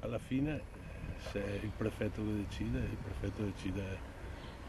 Alla fine se è il prefetto che decide, il prefetto decide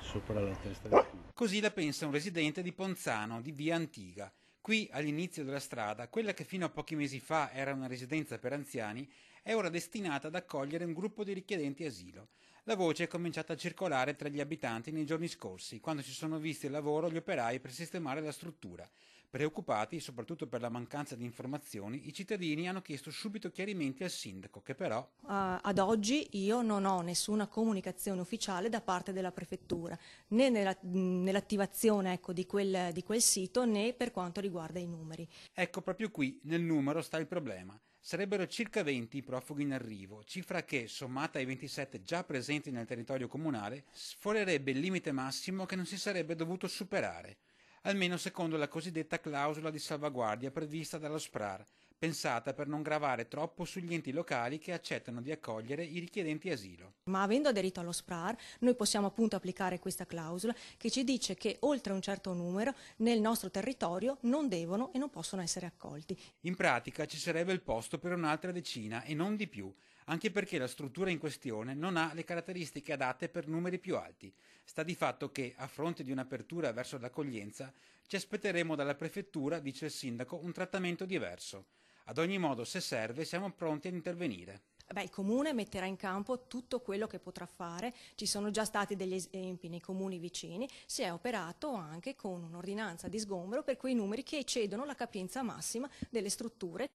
sopra la testa di tutti. Così la pensa un residente di Ponzano, di via Antiga. Qui, all'inizio della strada, quella che fino a pochi mesi fa era una residenza per anziani, è ora destinata ad accogliere un gruppo di richiedenti asilo. La voce è cominciata a circolare tra gli abitanti nei giorni scorsi, quando si sono visti al lavoro gli operai per sistemare la struttura. Preoccupati, soprattutto per la mancanza di informazioni, i cittadini hanno chiesto subito chiarimenti al sindaco, che però Ad oggi io non ho nessuna comunicazione ufficiale da parte della prefettura, né nell'attivazione ecco, di quel sito né per quanto riguarda i numeri. ecco, proprio qui, nel numero, sta il problema. Sarebbero circa 20 i profughi in arrivo, cifra che, sommata ai 27 già presenti nel territorio comunale, sforerebbe il limite massimo che non si sarebbe dovuto superare, almeno secondo la cosiddetta clausola di salvaguardia prevista dallo SPRAR, pensata per non gravare troppo sugli enti locali che accettano di accogliere i richiedenti asilo. Ma avendo aderito allo SPRAR, noi possiamo appunto applicare questa clausola che ci dice che oltre un certo numero nel nostro territorio non devono e non possono essere accolti. In pratica ci sarebbe il posto per un'altra decina e non di più, anche perché la struttura in questione non ha le caratteristiche adatte per numeri più alti. Sta di fatto che, a fronte di un'apertura verso l'accoglienza, ci aspetteremo dalla prefettura, dice il sindaco, un trattamento diverso. Ad ogni modo, se serve, siamo pronti ad intervenire. Beh, il Comune metterà in campo tutto quello che potrà fare, ci sono già stati degli esempi nei comuni vicini, si è operato anche con un'ordinanza di sgombero per quei numeri che eccedono la capienza massima delle strutture.